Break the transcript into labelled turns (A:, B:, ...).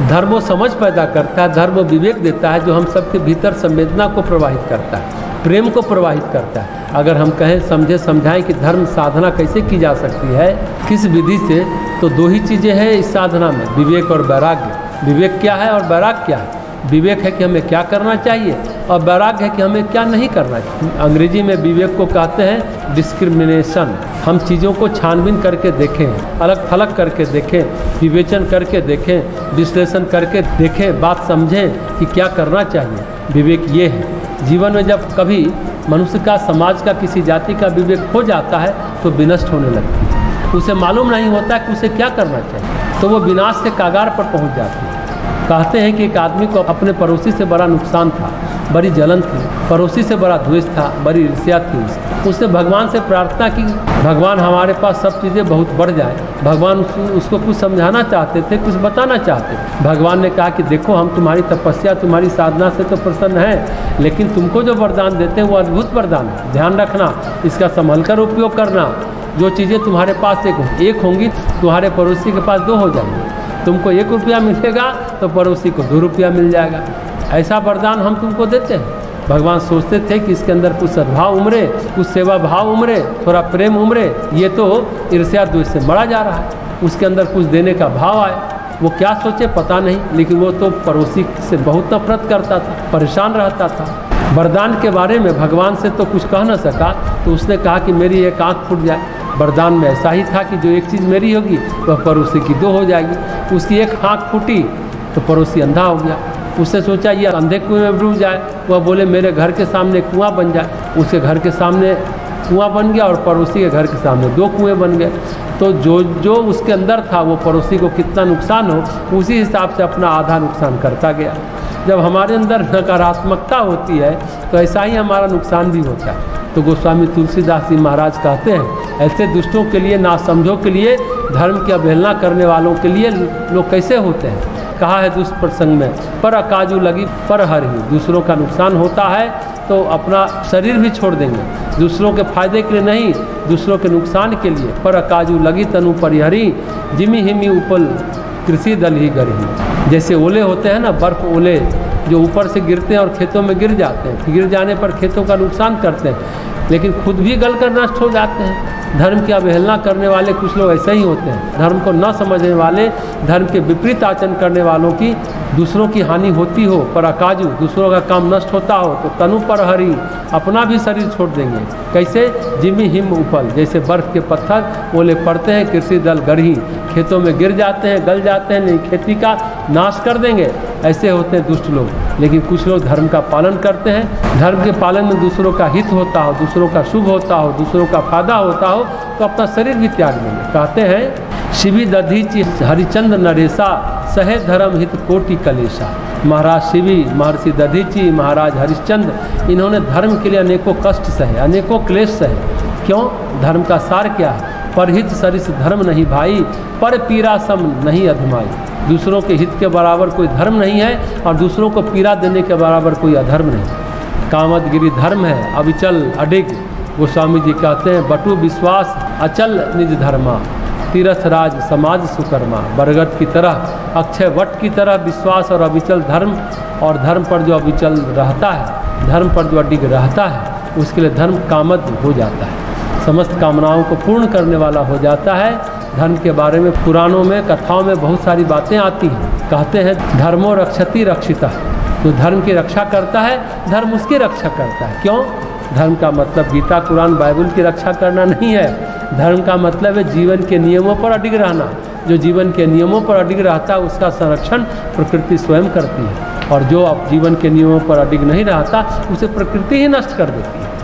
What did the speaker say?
A: धर्म वो समझ पैदा करता है, धर्म वो विवेक देता है जो हम सबके भीतर संवेदना को प्रवाहित करता है, प्रेम को प्रवाहित करता है। अगर हम कहें समझे समझाएं कि धर्म साधना कैसे की जा सकती है, किस विधि से, तो दो ही चीज़ें हैं इस साधना में, विवेक और वैराग्य। विवेक क्या है और वैराग्य क्या है? विवेक है कि हमें क्या करना चाहिए और वैराग्य है कि हमें क्या नहीं करना चाहिए। अंग्रेजी में विवेक को कहते हैं डिस्क्रिमिनेशन। हम चीज़ों को छानबीन करके देखें, अलग थलग करके देखें, विवेचन करके देखें, विश्लेषण करके देखें, बात समझें कि क्या करना चाहिए। विवेक ये है। जीवन में जब कभी मनुष्य का, समाज का, किसी जाति का विवेक हो जाता है तो विनष्ट होने लगती है। उसे मालूम नहीं होता कि उसे क्या करना चाहिए, तो वो विनाश के कागार पर पहुँच जाती है। कहते हैं कि एक आदमी को अपने पड़ोसी से बड़ा नुकसान था, बड़ी जलन थी, पड़ोसी से बड़ा द्वेष था, बड़ी ईर्ष्या थी। उसने भगवान से प्रार्थना की, भगवान हमारे पास सब चीज़ें बहुत बढ़ जाए। भगवान उसको कुछ समझाना चाहते थे, कुछ बताना चाहते थे। भगवान ने कहा कि देखो, हम तुम्हारी तपस्या, तुम्हारी साधना से तो प्रसन्न हैं, लेकिन तुमको जो वरदान देते हैं वो अद्भुत वरदान है। ध्यान रखना, इसका संभल कर उपयोग करना। जो चीज़ें तुम्हारे पास एक होंगी, तुम्हारे पड़ोसी के पास 2 हो जाएंगी। तुमको 1 रुपया मिलेगा तो पड़ोसी को 2 रुपया मिल जाएगा। ऐसा वरदान हम तुमको देते हैं। भगवान सोचते थे कि इसके अंदर कुछ सद्भाव उमरे, कुछ सेवा भाव उमरे, थोड़ा प्रेम उमरे। ये तो ईर्ष्या द्वेष से मरा जा रहा है, उसके अंदर कुछ देने का भाव आए। वो क्या सोचे पता नहीं, लेकिन वो तो पड़ोसी से बहुत नफरत करता था, परेशान रहता था। वरदान के बारे में भगवान से तो कुछ कह न सका, तो उसने कहा कि मेरी एक आँख फूट जाए। वरदान में ऐसा ही था कि जो एक चीज़ मेरी होगी वह पड़ोसी की 2 हो जाएगी। उसकी एक आँख फूटी तो पड़ोसी अंधा हो गया। उसने सोचा ये अंधे कुएं में डूब जाए, वह बोले मेरे घर के सामने कुआं बन जाए। उसके घर के सामने कुआं बन गया और पड़ोसी के घर के सामने 2 कुएं बन गए। तो जो उसके अंदर था वो पड़ोसी को कितना नुकसान हो, उसी हिसाब से अपना आधा नुकसान करता गया। जब हमारे अंदर नकारात्मकता होती है तो ऐसा ही हमारा नुकसान भी होता है। तो गोस्वामी तुलसीदास जी महाराज कहते हैं, ऐसे दुष्टों के लिए, नासमझों के लिए, धर्म की अवहेलना करने वालों के लिए लोग कैसे होते हैं। कहा है दुष्प्रसंग में, पर अकाजू लगी पर हर ही। दूसरों का नुकसान होता है तो अपना शरीर भी छोड़ देंगे, दूसरों के फायदे के लिए नहीं, दूसरों के नुकसान के लिए। पर अकाजू लगी तनु परिहरी, जिमी हिमी उपल कृषि दल ही गरही। जैसे ओले होते हैं ना, बर्फ ओले जो ऊपर से गिरते हैं और खेतों में गिर जाते हैं, गिर जाने पर खेतों का नुकसान करते हैं, लेकिन खुद भी गलकर नष्ट हो जाते हैं। धर्म की अवहेलना करने वाले कुछ लोग ऐसे ही होते हैं। धर्म को न समझने वाले, धर्म के विपरीत आचरण करने वालों की दूसरों की हानि होती हो, पर अकाजू दूसरों का काम नष्ट होता हो तो तनु पर हरी, अपना भी शरीर छोड़ देंगे। कैसे? जिमी हिम उपल, जैसे बर्फ के पत्थर ओले पड़ते हैं, कृषि दल गढ़ी, खेतों में गिर जाते हैं, गल जाते हैं, नहीं खेती का नाश कर देंगे। ऐसे होते हैं दुष्ट लोग। लेकिन कुछ लोग धर्म का पालन करते हैं, धर्म के पालन में दूसरों का हित होता हो, दूसरों का शुभ होता हो, दूसरों का फायदा होता हो, तो अपना शरीर भी त्याग देंगे। कहते हैं, शिवी दधीचि हरिचंद्र नरेशा, सहे धर्म हित कोटि कलेशा। महाराज शिवी, महर्षि दधीचि, महाराज हरिश्चंद्र, इन्होंने धर्म के लिए अनेकों कष्ट सहे, अनेकों क्लेश सहे। क्यों? धर्म का सार क्या है? परहित सरिस धर्म नहीं भाई, पर पीरा सम नहीं अधमाई। दूसरों के हित के बराबर कोई धर्म नहीं है और दूसरों को पीड़ा देने के बराबर कोई अधर्म नहीं। कामदगिरी धर्म है अविचल अडिग। गोस्वामी जी कहते हैं, बटु विश्वास अचल निज धर्मा, तीरथ राज समाज सुकर्मा। बरगद की तरह, अक्षय वट की तरह विश्वास और अविचल धर्म, और धर्म पर जो अविचल रहता है, धर्म पर जो अडिग रहता है, उसके लिए धर्म कामद हो जाता है, समस्त कामनाओं को पूर्ण करने वाला हो जाता है। धर्म के बारे में पुराणों में, कथाओं में बहुत सारी बातें आती हैं। कहते हैं, धर्मो रक्षति रक्षिता। जो धर्म की रक्षा करता है, धर्म उसकी रक्षा करता है। क्यों? धर्म का मतलब गीता, कुरान, बाइबल की रक्षा करना नहीं है। धर्म का मतलब है जीवन के नियमों पर अडिग रहना। जो जीवन के नियमों पर अडिग रहता है, उसका संरक्षण प्रकृति स्वयं करती है, और जो अब जीवन के नियमों पर अडिग नहीं रहता, उसे प्रकृति ही नष्ट कर देती है।